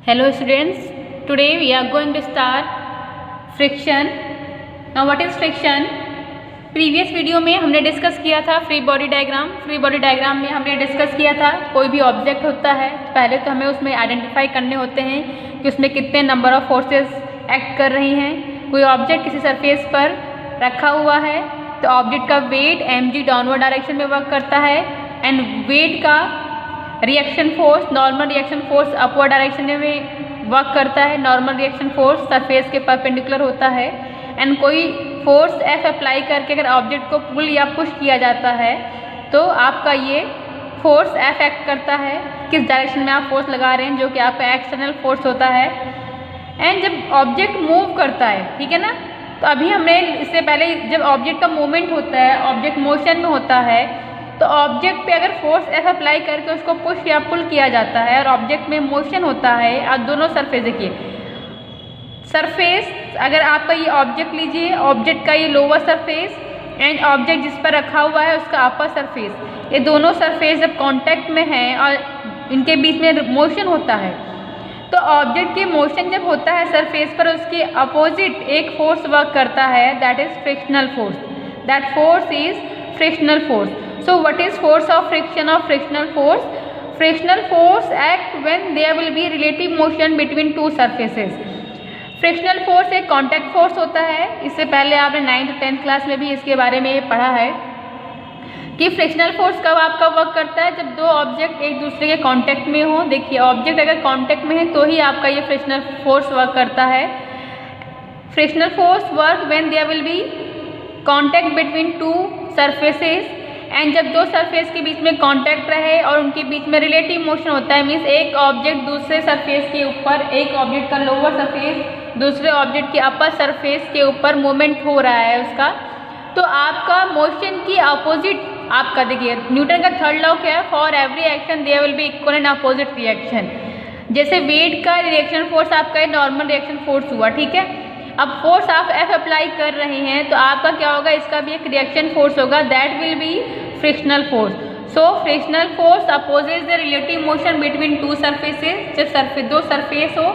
Hello students, today we are going to start friction. Now what is friction? Previous video में हमने discuss किया था free body diagram. Free body diagram में हमने discuss किया था कोई भी ऑब्जेक्ट होता है पहले तो हमें उसमें आइडेंटिफाई करने होते हैं कि उसमें कितने नंबर ऑफ फोर्सेस एक्ट कर रही हैं। कोई ऑब्जेक्ट किसी सरफेस पर रखा हुआ है तो ऑब्जेक्ट का वेट mg डाउनवर्ड डायरेक्शन में वर्क करता है एंड वेट का reaction force normal reaction force upward direction में वर्क करता है। नॉर्मल रिएक्शन फोर्स सरफेस के परपेंडिकुलर होता है एंड कोई फोर्स F अप्लाई करके अगर ऑब्जेक्ट को पुल या पुश किया जाता है तो आपका ये फोर्स F एक्ट करता है किस डायरेक्शन में आप फोर्स लगा रहे हैं, जो कि आपका एक्सटर्नल फोर्स होता है। एंड जब ऑब्जेक्ट मूव करता है, ठीक है ना, तो अभी हमने इससे पहले जब ऑब्जेक्ट का मूवमेंट होता है, ऑब्जेक्ट मोशन में होता है, तो ऑब्जेक्ट पे अगर फोर्स F अप्लाई करके उसको पुश या पुल किया जाता है और ऑब्जेक्ट में मोशन होता है, आप दोनों सरफेस देखिए, सरफेस अगर आपका ये ऑब्जेक्ट लीजिए, ऑब्जेक्ट का ये लोअर सरफेस एंड ऑब्जेक्ट जिस पर रखा हुआ है उसका अपर सरफेस, ये दोनों सरफेस जब कांटेक्ट में हैं और इनके बीच में मोशन होता है तो ऑब्जेक्ट के मोशन जब होता है सरफेस पर उसके अपोजिट एक फोर्स वर्क करता है, that is frictional force. That force is frictional force. So what is force of friction or frictional force? Frictional force act when there will be relative motion between two surfaces. Frictional force एक contact force होता है। इससे पहले आपने 9th और 10th class में भी इसके बारे में पढ़ा है कि फ्रिक्शनल फोर्स कब आपका वर्क करता है, जब दो ऑब्जेक्ट एक दूसरे के कांटेक्ट में हो। देखिए ऑब्जेक्ट अगर कांटेक्ट में है तो ही आपका ये फ्रिक्शनल फोर्स वर्क करता है। Frictional force work when there will be contact between two surfaces and जब दो सरफेस के बीच में कांटेक्ट रहे और उनके बीच में रिलेटिव मोशन होता है, मीन्स एक ऑब्जेक्ट दूसरे सरफेस के ऊपर, एक ऑब्जेक्ट का लोअर सरफेस दूसरे ऑब्जेक्ट के अपर सरफेस के ऊपर मूवमेंट हो रहा है उसका, तो आपका मोशन की अपोजिट, आपका देखिए न्यूटन का थर्ड लॉ क्या है, for every action there will be equal and opposite reaction. जैसे वेट का रिएक्शन फोर्स आपका नॉर्मल रिएक्शन फोर्स हुआ, ठीक है, अब फोर्स आप F अप्लाई कर रहे हैं तो आपका क्या होगा, इसका भी एक रिएक्शन फोर्स होगा, that will B frictional force. So frictional force opposes the relative motion between two surfaces. जब दो सरफेस हो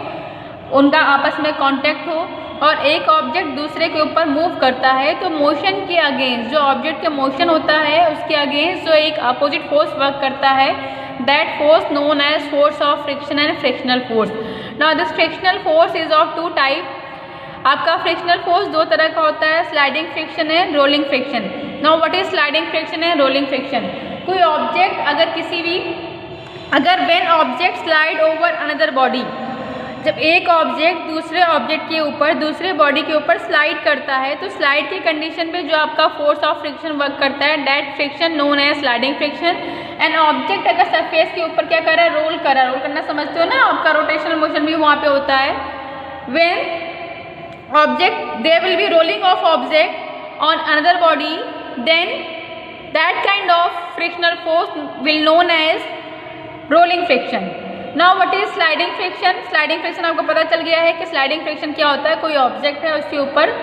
उनका आपस में कांटेक्ट हो और एक ऑब्जेक्ट दूसरे के ऊपर मूव करता है तो मोशन के अगेंस्ट, जो ऑब्जेक्ट का मोशन होता है उसके अगेंस्ट जो एक अपोजिट फोर्स वर्क करता है, that force known as force of friction and frictional force. Now this frictional force is of two type. आपका फ्रिक्शनल फोर्स दो तरह का होता है, sliding friction and rolling friction. Now what is sliding friction and rolling friction? कोई object अगर when object slide over another body, जब एक ऑब्जेक्ट दूसरे ऑब्जेक्ट के ऊपर, दूसरे बॉडी के ऊपर स्लाइड करता है तो स्लाइड की कंडीशन पे जो आपका फोर्स ऑफ फ्रिक्शन वर्क करता है, that friction known as sliding friction. And object अगर सरफेस के ऊपर क्या कर रहा है, रोल कर रहा है, रोल करना समझते हो ना, आपका रोटेशनल मोशन भी वहाँ पे होता है। When object there will be rolling of object on another body, then that kind of frictional force will known as rolling friction. Now what is sliding friction? Sliding friction आपको पता चल गया है कि sliding friction क्या होता है, कोई ऑब्जेक्ट है उसके ऊपर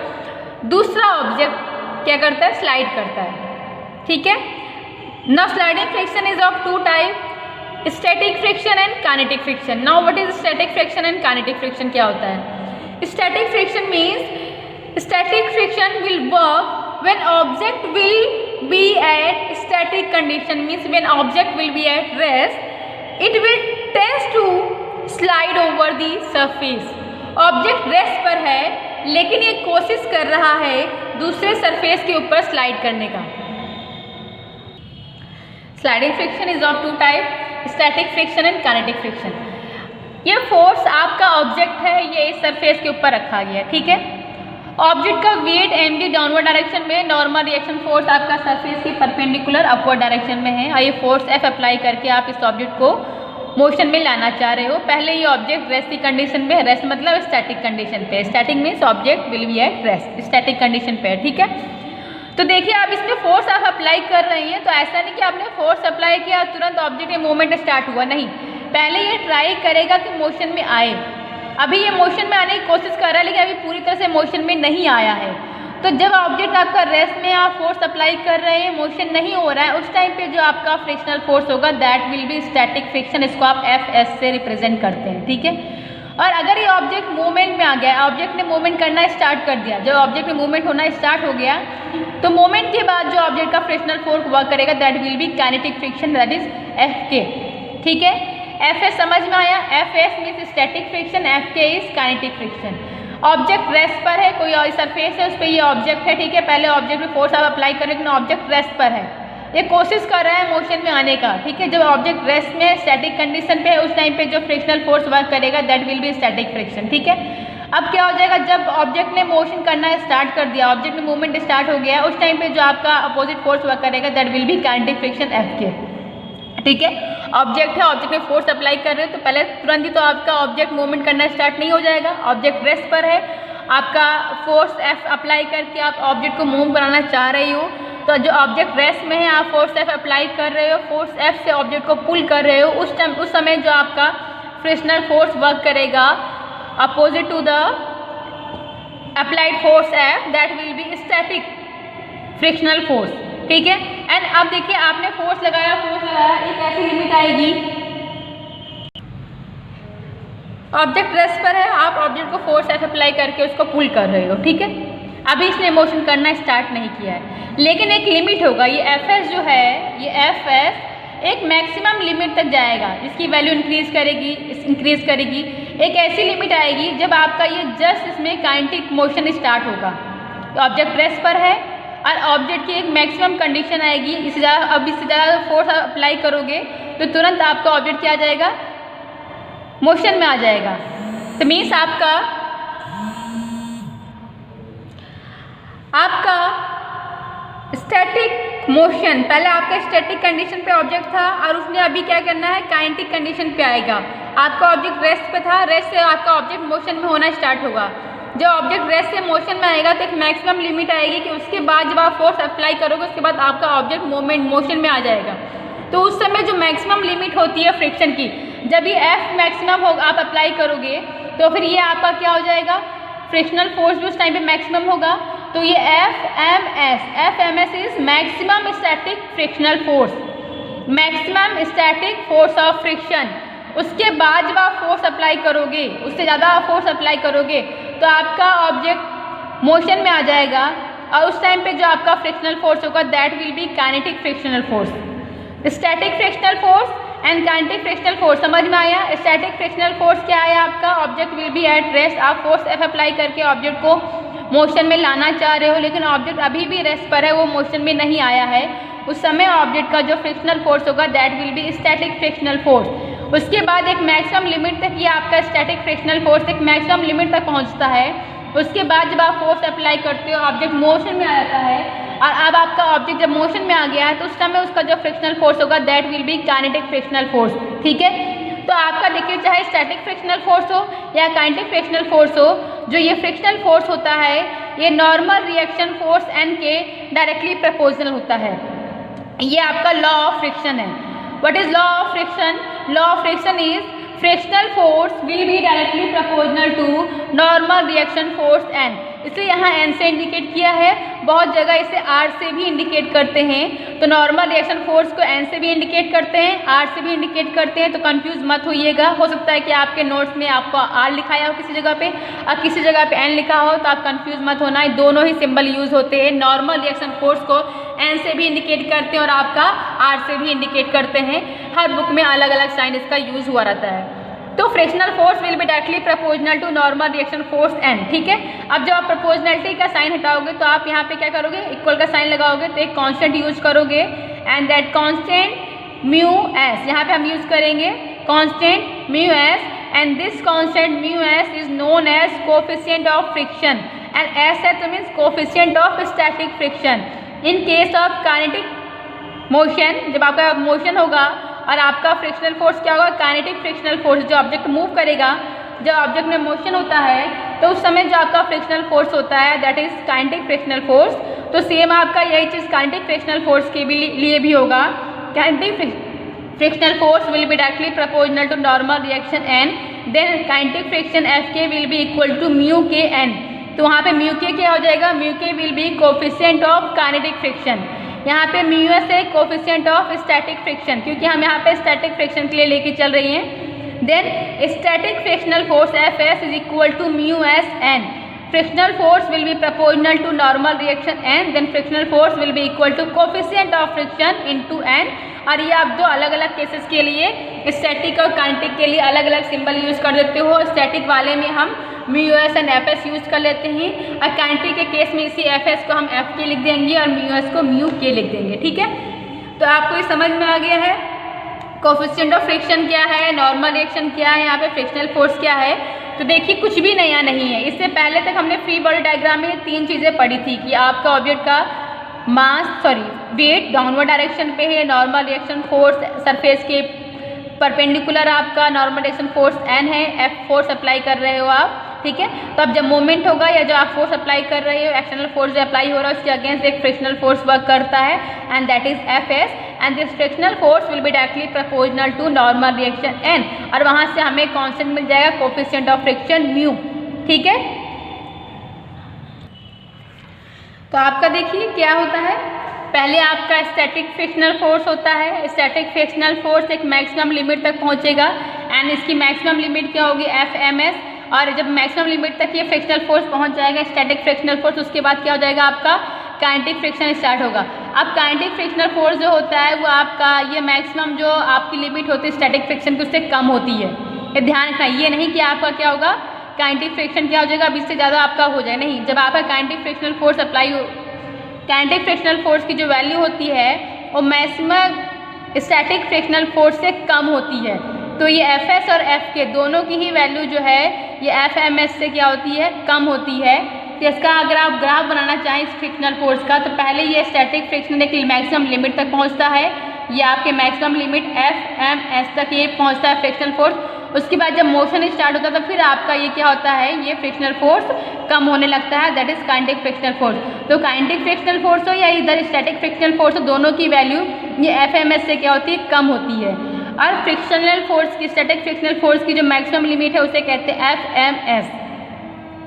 दूसरा ऑब्जेक्ट क्या करता है, स्लाइड करता है, ठीक है। Now sliding friction is of two type, static friction and kinetic friction. Now what is static friction and kinetic friction क्या होता है? Static friction means static friction will work when object will be at static condition, means when object will be at rest, it will tend to slide over the surface. Object rest पर है लेकिन ये कोशिश कर रहा है दूसरे surface के ऊपर स्लाइड करने का। Sliding friction is of two type, static friction and kinetic friction. ये फोर्स आपका ऑब्जेक्ट है, ये इस सरफेस के ऊपर रखा गया है, ठीक है। ऑब्जेक्ट का वेट mg डाउनवर्ड डायरेक्शन में, नॉर्मल रिएक्शन फोर्स आपका सरफेस के परपेंडिकुलर अपवर्ड डायरेक्शन में है और ये फोर्स F अप्लाई करके आप इस ऑब्जेक्ट को मोशन में लाना चाह रहे हो। पहले ये ऑब्जेक्ट रेस्ट की कंडीशन में है, रेस्ट मतलब स्टैटिक कंडीशन पे, static means object will be at rest, static condition पे है, ठीक है। तो देखिए आप इसमें फोर्स आप अप्लाई कर रहे हैं तो ऐसा नहीं कि आपने फोर्स अप्लाई किया तुरंत ऑब्जेक्ट में मूवमेंट स्टार्ट हुआ, नहीं, पहले ये ट्राई करेगा कि मोशन में आए। अभी ये मोशन में आने की कोशिश कर रहा है लेकिन अभी पूरी तरह से मोशन में नहीं आया है। तो जब ऑब्जेक्ट आपका रेस्ट में आप फोर्स अप्लाई कर रहे हैं, मोशन नहीं हो रहा है, उस टाइम पे जो आपका फ्रिक्शनल फोर्स होगा that will be static friction. इसको आप एफ एस से रिप्रेजेंट करते हैं, ठीक है। और अगर ये ऑब्जेक्ट मूवमेंट में आ गया, ऑब्जेक्ट ने मूवमेंट करना स्टार्ट कर दिया, जब ऑब्जेक्ट में मूवमेंट होना स्टार्ट हो गया तो मूवमेंट के बाद जो ऑब्जेक्ट का फ्रिक्शनल फोर्स वर्क करेगा that will B kinetic friction, that is Fk। ठीक है, Fs समझ में आया? Fs means static friction, Fk is kinetic friction. Object rest पर है, कोई और सरफेस है उस पर ये ऑब्जेक्ट है, ठीक है, पहले ऑब्जेक्ट में फोर्स आप अप्लाई करें लेकिन ऑब्जेक्ट रेस्ट पर है, ये कोशिश कर रहा है मोशन में आने का, ठीक है। जब ऑब्जेक्ट रेस्ट में स्टैटिक कंडीशन पे है उस टाइम पे जो फ्रिक्शनल फोर्स वर्क करेगा that will be static friction, ठीक है। अब क्या हो जाएगा, जब ऑब्जेक्ट ने मोशन करना स्टार्ट कर दिया, ऑब्जेक्ट में मूवमेंट स्टार्ट हो गया, उस टाइम पे जो आपका अपोजिट फोर्स वर्क करेगा that will B kinetic friction Fk, ठीक है। ऑब्जेक्ट है, ऑब्जेक्ट में फोर्स अप्लाई कर रहे हो तो पहले तुरंत ही तो आपका ऑब्जेक्ट मूवमेंट करना स्टार्ट नहीं हो जाएगा, ऑब्जेक्ट रेस्ट पर है, आपका फोर्स F अप्लाई करके आप ऑब्जेक्ट को मूव कराना चाह रही हो, तो जो ऑब्जेक्ट रेस्ट में है आप फोर्स F अप्लाई कर रहे हो, फोर्स F से ऑब्जेक्ट को पुल कर रहे हो, उस समय जो आपका फ्रिक्शनल फोर्स वर्क करेगा opposite to the applied force F that will be static frictional force, ठीक है। एंड अब देखिए आपने फोर्स लगाया, एक ऐसी लिमिट आएगी, ऑब्जेक्ट रेस्ट पर है, आप ऑब्जेक्ट को फोर्स F अप्लाई करके उसको पुल कर रहे हो, ठीक है। अभी इसने मोशन करना स्टार्ट नहीं किया है, लेकिन एक लिमिट होगा, ये Fs जो है, ये Fs एक मैक्सिमम लिमिट तक जाएगा, इसकी वैल्यू इंक्रीज करेगी, एक ऐसी लिमिट आएगी जब आपका ये जस्ट इसमें काइनेटिक मोशन स्टार्ट होगा, तो ऑब्जेक्ट रेस्ट पर है और ऑब्जेक्ट की एक मैक्सिमम कंडीशन आएगी, इससे ज़्यादा फोर्स अप्लाई करोगे तो तुरंत आपका ऑब्जेक्ट क्या आ जाएगा, मोशन में आ जाएगा। तो मीन्स आपका स्टैटिक मोशन, पहले आपका स्टैटिक कंडीशन पे ऑब्जेक्ट था और उसने अभी क्या करना है, काइनेटिक कंडीशन पे आएगा। आपका ऑब्जेक्ट रेस्ट पे था, रेस्ट से आपका ऑब्जेक्ट मोशन में होना स्टार्ट होगा। जब ऑब्जेक्ट रेस्ट से मोशन में आएगा तो एक मैक्सिमम लिमिट आएगी कि उसके बाद जब आप फोर्स अप्लाई करोगे उसके बाद आपका ऑब्जेक्ट मोशन में आ जाएगा। तो उस समय जो मैक्सिमम लिमिट होती है फ्रिक्शन की, जब ये F मैक्सिमम होगा आप अप्लाई करोगे तो फिर ये आपका क्या हो जाएगा, फ्रिक्शनल फोर्स भी उस टाइम पे मैक्सिमम होगा, तो ये FMS is maximum static frictional force, maximum static force of friction. उसके बाद जब आप फोर्स अप्लाई करोगे, उससे ज़्यादा आप फोर्स अप्लाई करोगे तो आपका ऑब्जेक्ट मोशन में आ जाएगा और उस टाइम पे जो आपका फ्रिक्शनल फोर्स होगा that will B kinetic frictional force. Static frictional force and kinetic frictional force समझ में आया। स्टैटिक फ्रिक्शनल फोर्स क्या है आपका, object will be at rest, आप फोर्स F अप्लाई करके ऑब्जेक्ट को मोशन में लाना चाह रहे हो लेकिन ऑब्जेक्ट अभी भी रेस्ट पर है, वो मोशन में नहीं आया है, उस समय ऑब्जेक्ट का जो फ्रिक्शनल फोर्स होगा that will be static frictional force. उसके बाद एक मैक्सिमम लिमिट तक ये आपका स्टैटिक फ्रिक्शनल फोर्स एक मैक्सिमम लिमिट तक पहुंचता है। उसके बाद जब आप फोर्स अप्लाई करते हो ऑब्जेक्ट मोशन में आ जाता है और अब आपका ऑब्जेक्ट जब मोशन में आ गया है तो उस समय उसका जो फ्रिक्शनल फोर्स होगा that will B kinetic frictional force, ठीक है। तो आपका देखिए चाहे स्टैटिक फ्रिक्शनल फोर्स हो या काइनेटिक फ्रिक्शनल फोर्स हो, जो ये फ्रिक्शनल फोर्स होता है ये नॉर्मल रिएक्शन फोर्स N के डायरेक्टली प्रोपोर्शनल होता है। ये आपका लॉ ऑफ फ्रिक्शन है। What is law of friction? Law of friction is frictional force will be directly proportional to normal reaction force N। इसलिए यहाँ N से इंडिकेट किया है, बहुत जगह इसे R से भी इंडिकेट करते हैं। तो नॉर्मल रिएक्शन फोर्स को N से भी इंडिकेट करते हैं, R से भी इंडिकेट करते हैं, तो कंफ्यूज मत होइएगा। हो सकता है कि आपके नोट्स में आपको R लिखाया हो किसी जगह पे और किसी जगह पे N लिखा हो, तो आप कंफ्यूज मत होना, दोनों ही सिंबल यूज होते हैं। नॉर्मल रिएक्शन फोर्स को N से भी इंडिकेट करते हैं और आपका R से भी इंडिकेट करते हैं। हर बुक में अलग अलग साइन इसका यूज हुआ रहता है। तो frictional force will be directly proportional to normal reaction force N, ठीक है। अब जब आप प्रोपोर्शनलिटी का साइन हटाओगे तो आप यहाँ पे क्या करोगे, इक्वल का साइन लगाओगे तो एक कांस्टेंट यूज करोगे and that constant mu S, यहाँ पे हम यूज करेंगे constant mu S and this constant mu S is known as coefficient of friction and S है तो means coefficient of static friction. In case of kinetic motion, जब आपका motion होगा और आपका फ्रिक्शनल फोर्स क्या होगा, काइनेटिक फ्रिक्शनल फोर्स, जो ऑब्जेक्ट मूव करेगा, जब ऑब्जेक्ट में मोशन होता है तो उस समय जो आपका फ्रिक्शनल फोर्स होता है that is kinetic frictional force. तो सेम आपका यही चीज़ काइनेटिक फ्रिक्शनल फोर्स के लिए भी होगा। Kinetic frictional force will be directly proportional to normal reaction N, then kinetic friction Fk will be equal to mu K N। तो वहाँ पे म्यू के क्या हो जाएगा, म्यू के will be coefficient of kinetic friction, यहाँ पे म्यू एस है कोफिशिएंट ऑफ स्टैटिक फ्रिक्शन, क्योंकि हम यहाँ पे स्टैटिक फ्रिक्शन के लिए लेके चल रही हैं। Then static frictional force Fs is equal to mu S N, frictional force will be proportional to normal reaction n, then frictional force will be equal to coefficient of friction into n। और ये आप दो अलग अलग cases के लिए static और kinetic के लिए अलग अलग सिंबल यूज़ कर देते हो। स्टैटिक वाले में हम mu S and F S use कर लेते हैं, और काइनेटिक के केस में इसी एफ एस को हम एफ के लिख देंगे और म्यू एस को म्यू के लिख देंगे। ठीक है, तो आपको ये समझ में आ गया है कोएफिशिएंट ऑफ फ्रिक्शन क्या है, नॉर्मल रिएक्शन क्या है, यहाँ पे फ्रिक्शनल फोर्स क्या है। तो देखिए कुछ भी नया नहीं है, इससे पहले तक हमने फ्री बॉडी डायग्राम में तीन चीज़ें पढ़ी थी कि आपका ऑब्जेक्ट का वेट डाउनवर्ड डायरेक्शन पे है, नॉर्मल रिएक्शन फोर्स सरफेस के परपेंडिकुलर आपका नॉर्मल रिएक्शन फोर्स n है, F फोर्स अप्लाई कर रहे हो आप। ठीक है, तो अब जब मोमेंट होगा या जो आप फोर्स अप्लाई कर रहे हो, एक्सटर्नल फोर्स जो अप्लाई हो रहा है उसके अगेंस्ट एक फ्रिक्शनल फोर्स वर्क करता है and that is Fs, and this frictional force will be directly proportional to normal reaction n, और वहाँ से हमें कांस्टेंट मिल जाएगा कोएफिशिएंट ऑफ फ्रिक्शन म्यू। ठीक है, तो आपका देखिए क्या होता है, पहले आपका स्टैटिक फ्रिक्शनल फोर्स होता है। स्टैटिक फ्रिक्शनल फोर्स एक मैक्सिमम लिमिट तक पहुंचेगा एंड इसकी मैक्सिमम लिमिट क्या होगी Fms, और जब मैक्सिमम लिमिट तक ये फ्रिक्शनल फोर्स पहुंच जाएगा स्टैटिक फ्रिक्शनल फोर्स, उसके बाद क्या हो जाएगा आपका काइनेटिक फ्रिक्शन स्टार्ट होगा। अब काइनेटिक फ्रिक्शनल फोर्स जो होता है वो आपका ये मैक्सिमम जो आपकी लिमिट होती है स्टैटिक फ्रिक्शन की उससे कम होती है। ये ध्यान रखना, ये नहीं कि आपका क्या होगा काइनेटिक फ्रिक्शन क्या हो जाएगा अब इससे ज़्यादा आपका हो जाए, नहीं। जब आपका काइनेटिक फ्रिक्शनल फोर्स अप्लाई हो, काइनेटिक फ्रिक्शनल फोर्स की जो वैल्यू होती है वो मैक्सिमम स्टैटिक फ्रिक्शनल फोर्स से कम होती है। तो ये Fs और F के दोनों की ही वैल्यू जो है ये Fms से क्या होती है, कम होती है। तो इसका अगर आप ग्राफ बनाना चाहें इस फ्रिक्शनल फोर्स का, तो पहले ये स्टैटिक फ्रिक्शन एक मैक्सिमम लिमिट तक पहुंचता है, ये आपके मैक्सिमम लिमिट Fms तक ये पहुंचता है फ्रिक्शनल फोर्स। उसके बाद जब मोशन स्टार्ट होता है तो फिर आपका ये क्या होता है, ये फ्रिक्शनल फोर्स कम होने लगता है, that is kinetic frictional force. तो काइनेटिक फ्रिक्शनल फोर्स हो या इधर स्टैटिक फ्रिक्शनल फोर्स हो, दोनों की वैल्यू ये Fms से क्या होती है, कम होती है। और फ्रिक्शनल फोर्स की, स्टैटिक फ्रिक्शनल फोर्स की जो मैक्सिमम लिमिट है उसे कहते हैं Fms।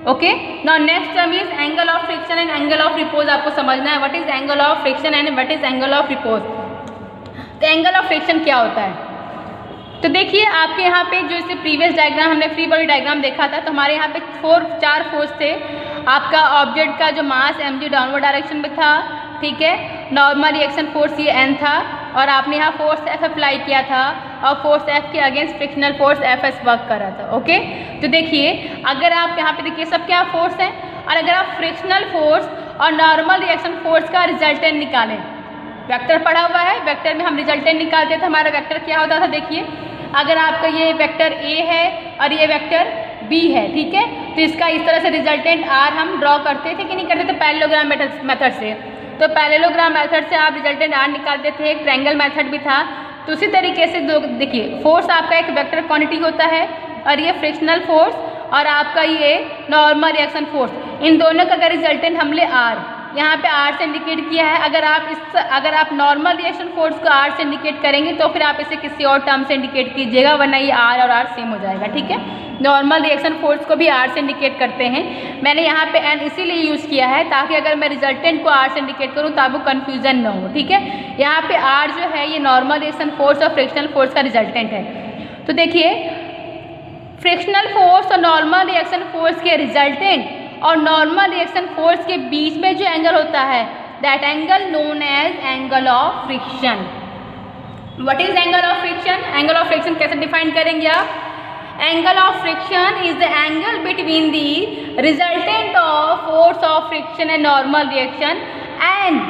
Okay, now next term is angle of friction and angle of repose. आपको समझना है what is angle of friction and what is angle of repose. तो एंगल ऑफ फ्रिक्शन क्या होता है, तो देखिए आपके यहाँ पे जो इससे प्रीवियस डायग्राम हमने फ्री बॉडी डायग्राम देखा था, तो हमारे यहाँ पे चार फोर्स थे। आपका ऑब्जेक्ट का जो मास mg डाउनवर्ड डायरेक्शन में था, ठीक है, नॉर्मल रिएक्शन फोर्स ये n था, और आपने यहाँ फोर्स F अप्लाई किया था और फोर्स F के against frictional force Fs work कर रहा था। ओके, तो देखिए अगर आप यहाँ पे देखिए सब क्या फोर्स हैं, और अगर आप फ्रिक्शनल फोर्स और नॉर्मल रिएक्शन फोर्स का रिजल्टेंट निकालें, वेक्टर पढ़ा हुआ है, वेक्टर में हम रिजल्टेंट निकालते थे, हमारा वेक्टर क्या होता था, देखिए अगर आपका ये वेक्टर A है और ये वेक्टर B है, ठीक है, तो इसका इस तरह से रिजल्टेंट R हम ड्रॉ करते थे कि नहीं करते थे, पैरेललोग्राम मेथड से। तो पैरेललोग्राम मेथड से आप रिजल्टेंट R निकालते थे, एक ट्रायंगल मेथड भी था। तो उसी तरीके से देखिए फोर्स आपका एक वेक्टर क्वांटिटी होता है, और ये फ्रिक्शनल फोर्स और आपका ये नॉर्मल रिएक्शन फोर्स, इन दोनों का अगर रिजल्टेंट हम ले R, यहाँ पे R से इंडिकेट किया है। अगर आप नॉर्मल रिएक्शन फोर्स को R से इंडिकेट करेंगे तो फिर आप इसे किसी और टर्म से इंडिकेट कीजिएगा, वरना ये R और R सेम हो जाएगा। ठीक है, नॉर्मल रिएक्शन फोर्स को भी R से इंडिकेट करते हैं। मैंने यहाँ पे N इसीलिए यूज़ किया है ताकि अगर मैं रिजल्टेंट को R से इंडिकेट करूँ तो आपको कन्फ्यूजन ना हो। ठीक है, यहाँ पे R जो है ये नॉर्मल रिएक्शन फोर्स और फ्रिक्शनल फोर्स का रिजल्टेंट है। तो देखिए फ्रिक्शनल फोर्स और नॉर्मल रिएक्शन फोर्स के रिजल्टेंट और नॉर्मल रिएक्शन फोर्स के बीच में जो एंगल होता है, that angle known as angle of friction. What is angle of friction? Angle of friction कैसे डिफाइन करेंगे आप? Angle of friction is the angle between the resultant of force of friction and normal reaction and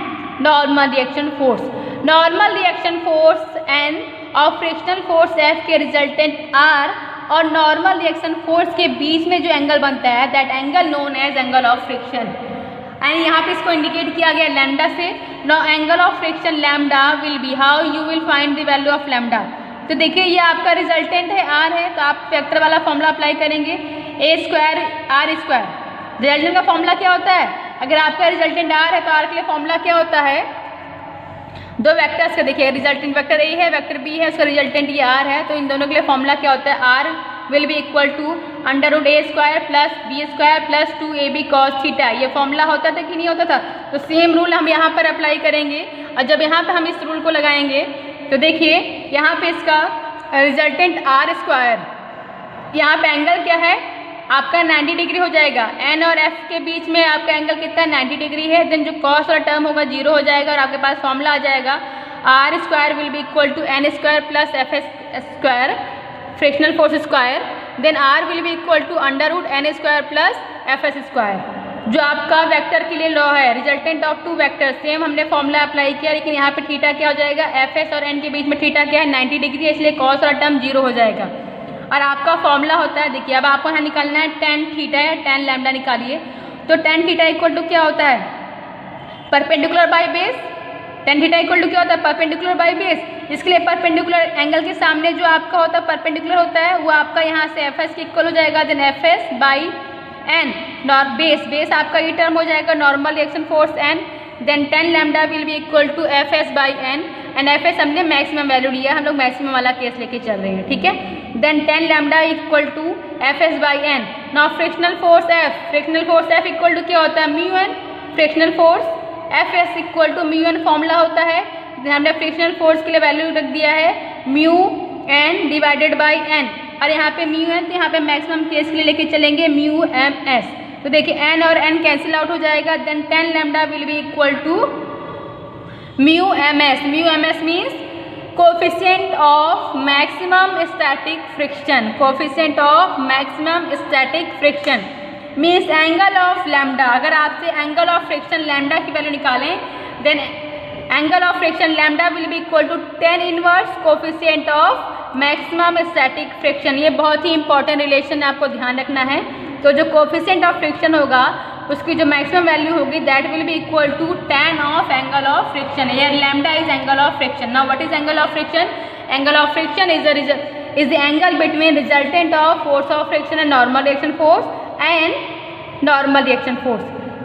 normal reaction force. Normal reaction force and और frictional force F के resultant R और normal reaction force के बीच में जो angle बनता है, that angle known as angle of friction. And यहाँ पे इसको इंडिकेट किया गया लैम्डा से। Now angle of friction lambda will be, how you will find the value of lambda. तो देखिए ये आपका रिजल्टेंट है R है, तो आप वेक्टर वाला फॉर्मूला अप्लाई करेंगे, A² R²। रिजल्टेंट का फॉर्मूला क्या होता है? अगर आपका रिजल्टेंट R है तो R के लिए फॉर्मूला क्या होता है? दो वेक्टर्स का देखिए, रिजल्टेंट वेक्टर A है, वेक्टर B है, उसका रिजल्टेंट ये R है, तो इन दोनों के लिए फॉर्मूला क्या होता है? R will be equal to √A² plus B² plus 2AB cos theta. ये फॉर्मूला होता था कि नहीं होता था? तो सेम रूल हम यहाँ पर अप्लाई करेंगे, और जब यहाँ पे हम इस रूल को लगाएंगे तो देखिए यहाँ पे इसका रिजल्टेंट R² यहाँ पे एंगल क्या है आपका 90 डिग्री हो जाएगा। एन और एफ के बीच में आपका एंगल कितना 90 डिग्री है। देन जो कॉस वाला टर्म होगा 0 हो जाएगा और आपके पास फॉर्मूला आ जाएगा R square will be equal to N square plus F S square frictional force square. Then R will be equal to under root N square plus F S square. जो आपका vector के लिए law है resultant of two vector, same हमने formula apply किया, लेकिन यहाँ पे थीटा क्या हो जाएगा, एफ एस और एन के बीच में थीटा क्या है 90 डिग्री है, इसलिए कॉस वाला टर्म 0 हो जाएगा। और आपका फॉर्मूला होता है, देखिए अब आपको यहाँ निकालना है टेन थीटा है, टेन लैम्डा निकालिए। तो टेन थीटा इक्वल टू क्या होता है, perpendicular by base. Tan theta equal to क्या होता है, परपेंडिकुलर बाई बेस। इसके लिए परपेंडिकुलर एंगल के सामने जो आपका होता है परपेंडिकुलर होता है, वो आपका यहाँ से एफ एस के इक्वल हो जाएगा। Then F S by N base, base आपका ये टर्म हो जाएगा normal reaction force N. Then tan lambda will be equal to F S by N, and F S हमने मैक्सिमम वैल्यू लिया, हम लोग मैक्सिमम वाला केस लेके चल रहे हैं, ठीक है। Then tan lambda equal to F S by N. Now frictional force F, frictional force F equal to क्या होता है, mu N. Frictional force F S equal to mu N formula होता है। हमने फ्रिक्शनल फोर्स के लिए value रख दिया है mu N divided by N, और यहाँ पे म्यू एन, तो यहाँ पे मैक्सिमम केस के लिए लेके चलेंगे म्यू एम एस। तो देखिए एन और एन कैंसिल आउट हो जाएगा। Then tan lambda will be equal to mu M S. Mu M S means coefficient of maximum static friction, coefficient of maximum static friction means angle of lambda. अगर आपसे angle of friction lambda की वैल्यू निकालें, then angle of friction lambda will be equal to 10 inverse coefficient of maximum static friction. ये बहुत ही important relation आपको ध्यान रखना है। तो जो कोफिशिएंट ऑफ फ्रिक्शन होगा उसकी जो मैक्सिमम वैल्यू होगी that will be equal to 10 of angle of friction. Here lambda is angle of friction. Now what is angle of friction? Angle of friction is the angle between resultant of force of friction and normal reaction force and normal reaction force.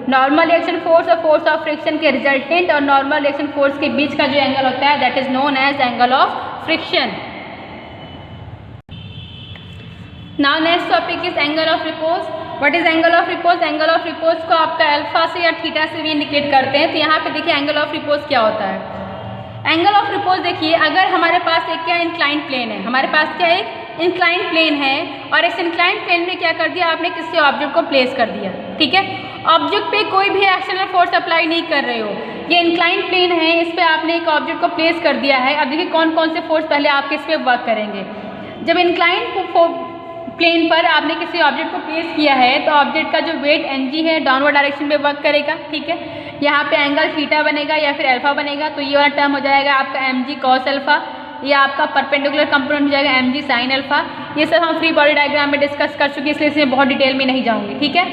Normal reaction force और force of friction के resultant और normal reaction force के बीच का जो angle होता है that is known as angle of friction. Now next topic is angle of repose. What is angle of repose? Angle of repose को आपका अल्फा से या थीटा से भी इंडिकेट करते हैं। तो यहाँ पे देखिए एंगल ऑफ रिपोज क्या होता है। एंगल ऑफ रिपोज देखिए, अगर हमारे पास एक क्या इंक्लाइंड प्लेन है, हमारे पास क्या एक इंक्लाइंड प्लेन है, और इस इंक्लाइंड प्लेन में क्या कर दिया आपने, किसी ऑब्जेक्ट को प्लेस कर दिया, ठीक है। ऑब्जेक्ट पे कोई भी एक्सटर्नल फोर्स अप्लाई नहीं कर रहे हो, ये इंक्लाइंड प्लेन है, इस पर आपने एक ऑब्जेक्ट को प्लेस कर दिया है। अब देखिए कौन कौन से फोर्स पहले आपके इस पर वर्क करेंगे। जब इंक्लाइंड प्लेन पर आपने किसी ऑब्जेक्ट को प्लेस किया है तो ऑब्जेक्ट का जो वेट एनजी है डाउनवर्ड डायरेक्शन में वर्क करेगा, ठीक है। यहाँ पे एंगल थीटा बनेगा या फिर अल्फा बनेगा, तो ये वाला टर्म हो जाएगा आपका एम जी कॉस अल्फा, ये आपका परपेंडिकुलर कंपोनेंट हो जाएगा एम जी साइन अल्फा। ये सब हम फ्री बॉडी डायग्राम में डिस्कस कर चुके हैं, इसलिए इसमें बहुत डिटेल में नहीं जाऊँगी, ठीक है।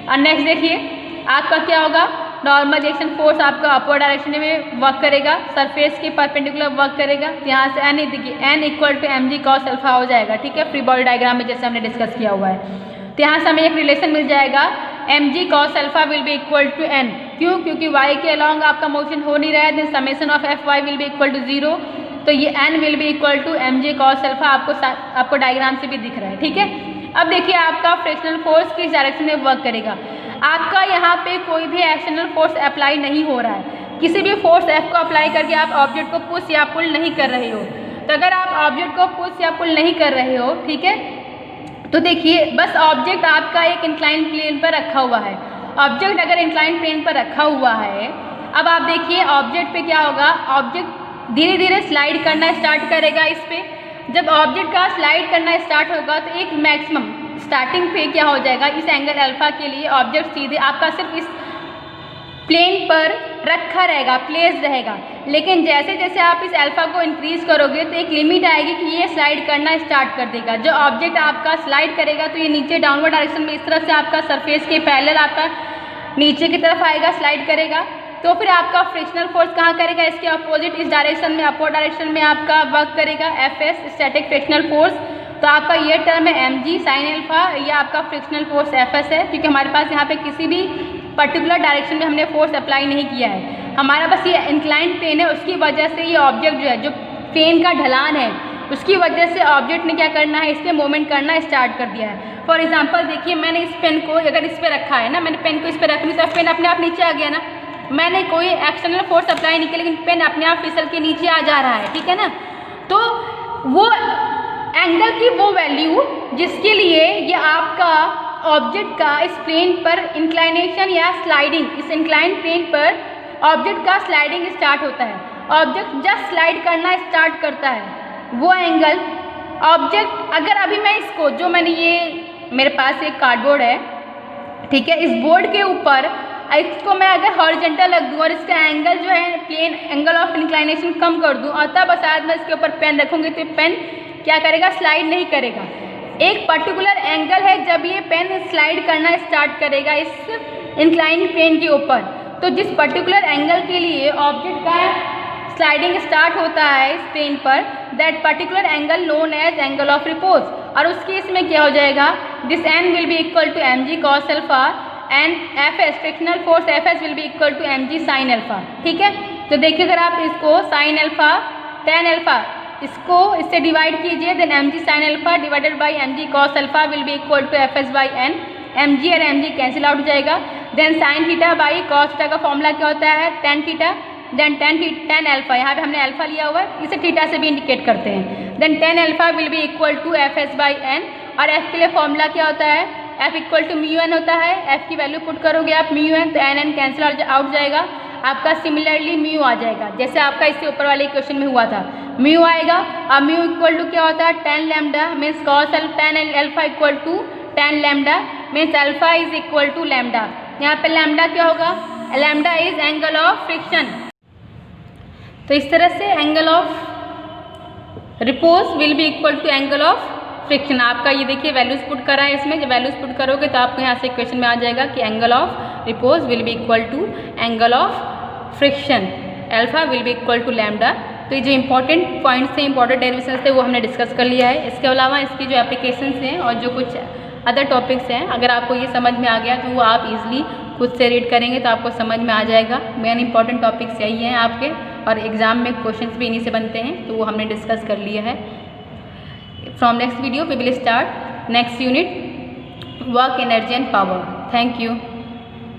और नेक्स्ट देखिए आपका क्या होगा, नॉर्मल रिएक्शन फोर्स आपका अपवर्ड डायरेक्शन में वर्क करेगा, सरफेस के परपेंडिकुलर वर्क करेगा। तो यहाँ से एन देखिए N equal to M G cos alpha हो जाएगा, ठीक है, फ्री बॉडी डायग्राम में जैसे हमने डिस्कस किया हुआ है। तो यहाँ से हमें एक रिलेशन मिल जाएगा m ji cos alpha will be equal to N. क्यों? क्योंकि वाई के अलॉन्ग आपका मोशन हो नहीं रहा है, then summation of F Y will be equal to 0। तो ये N will be equal to M G cos alpha आपको डायग्राम से भी दिख रहा है, ठीक है। अब देखिए आपका फ्रिक्शनल फोर्स किस डायरेक्शन में वर्क करेगा। आपका यहाँ पे कोई भी एक्सटर्नल फोर्स अप्लाई नहीं हो रहा है, किसी भी फोर्स एफ को अप्लाई करके आप ऑब्जेक्ट को पुश या पुल नहीं कर रहे हो। तो अगर आप ऑब्जेक्ट को पुश या पुल नहीं कर रहे हो, ठीक है, तो देखिए बस ऑब्जेक्ट आपका एक इंक्लाइन प्लेन पर रखा हुआ है। ऑब्जेक्ट अगर इंक्लाइन प्लेन पर रखा हुआ है, अब आप देखिए ऑब्जेक्ट पे क्या होगा, ऑब्जेक्ट धीरे धीरे स्लाइड करना स्टार्ट करेगा इस पे। जब ऑब्जेक्ट का स्लाइड करना स्टार्ट होगा तो एक मैक्सिमम स्टार्टिंग पे क्या हो जाएगा, इस एंगल अल्फा के लिए ऑब्जेक्ट सीधे आपका सिर्फ इस प्लेन पर रखा रहेगा, प्लेस रहेगा। लेकिन जैसे जैसे आप इस अल्फा को इंक्रीज करोगे तो एक लिमिट आएगी कि ये स्लाइड करना स्टार्ट कर देगा। जो ऑब्जेक्ट आपका स्लाइड करेगा तो ये नीचे डाउनवर्ड डायरेक्शन में इस तरह से आपका सरफेस के पैरेलल आपका नीचे की तरफ आएगा, स्लाइड करेगा। तो फिर आपका फ्रिक्शनल फोर्स कहाँ करेगा, इसके अपोजिट इस डायरेक्शन में, अपवर्ड डायरेक्शन में आपका वर्क करेगा, F S static frictional force. तो आपका ये टर्म है एम जी साइन अल्फा, ये आपका फ्रिक्शनल फोर्स एफ एस है, क्योंकि हमारे पास यहाँ पे किसी भी पर्टिकुलर डायरेक्शन में हमने फोर्स अप्लाई नहीं किया है। हमारा बस ये इंक्लाइंड प्लेन है, उसकी वजह से ये ऑब्जेक्ट जो है, जो प्लेन का ढलान है, उसकी वजह से ऑब्जेक्ट ने क्या करना है, इस पर मूवमेंट करना स्टार्ट कर दिया है। फॉर एग्जाम्पल देखिए मैंने इस पेन को अगर इस पर रखा है ना, मैंने पेन को इस पर रखने से पेन अपने आप नीचे आ गया ना, मैंने कोई एक्सटर्नल फोर्स अप्लाई नहीं किया, लेकिन पेन अपने आप फिसल के नीचे आ जा रहा है, ठीक है ना। तो वो एंगल की वो वैल्यू जिसके लिए ये आपका ऑब्जेक्ट का इस प्लेन पर इंक्लाइनेशन या स्लाइडिंग, इस इंक्लाइन प्लेन पर ऑब्जेक्ट का स्लाइडिंग स्टार्ट होता है, ऑब्जेक्ट जस्ट स्लाइड करना स्टार्ट करता है, वो एंगल ऑब्जेक्ट, अगर अभी मैं इसको, जो मैंने ये मेरे पास एक कार्डबोर्ड है, ठीक है, इस बोर्ड के ऊपर इसको मैं अगर हॉरिजॉन्टल रख दूँ और इसका एंगल जो है प्लेन एंगल ऑफ इंक्लाइनेशन कम कर दूँ और तब शायद मैं इसके ऊपर पेन रखूँगी तो पेन क्या करेगा, स्लाइड नहीं करेगा। एक पर्टिकुलर एंगल है जब ये पेन स्लाइड करना स्टार्ट करेगा इस इंक्लाइन प्लेन के ऊपर, तो जिस पर्टिकुलर एंगल के लिए ऑब्जेक्ट का स्लाइडिंग स्टार्ट होता है इस प्लेन पर, that particular angle known as angle of repose. और उस केस में क्या हो जाएगा, this N will be equal to mg cos alpha and Fs frictional force Fs will be equal to mg sin alpha. ठीक है, तो देखिए अगर आप इसको sin अल्फा tan अल्फा इसको इससे डिवाइड कीजिए, then mg sin alpha divided by mg cos alpha will be equal to Fs by n, mg और mg कैंसिल आउट हो जाएगा। Then sin theta by cos theta का formula क्या होता है, tan theta, then tan alpha, यहाँ पे हमने अल्फा लिया हुआ है, इसे थीटा से भी इंडिकेट करते हैं। Then tan alpha will be equal to Fs by n, और f के लिए फॉर्मूला क्या होता है, f equal to mu N होता है, f की वैल्यू पुट करोगे आप म्यू एन तो n कैंसिल आउट जाएगा, आपका सिमिलरली म्यू आ जाएगा, जैसे आपका इससे ऊपर वाले क्वेश्चन में हुआ था, म्यू आएगा। अब म्यू इक्वल टू क्या होता है, tan lambda means cos tan alpha equal to tan lambda means alpha is equal to lambda. यहाँ पे लैम्डा क्या होगा, lambda is angle of friction. तो इस तरह से angle of repose will be equal to angle of friction. आपका ये देखिए वैल्यूज पुट करा है इसमें, जब वैल्यूज पुट करोगे तो आपको यहाँ से क्वेश्चन में आ जाएगा कि angle of repose will be equal to angle of friction, alpha will be equal to lambda. तो ये जो इंपॉर्टेंट पॉइंट्स हैं, इंपॉर्टेंट डेरिवेशंस थे, वो हमने डिस्कस कर लिया है। इसके अलावा इसकी जो एप्लीकेशंस हैं और जो कुछ अदर टॉपिक्स हैं, अगर आपको ये समझ में आ गया तो वो आप इजीली खुद से रीड करेंगे तो आपको समझ में आ जाएगा। मेन इंपॉर्टेंट टॉपिक्स यही हैं आपके, और एग्जाम में क्वेश्चंस भी इन्हीं से बनते हैं, तो वो हमने डिस्कस कर लिया है। From next video we will start next unit, work, energy and power. Thank you.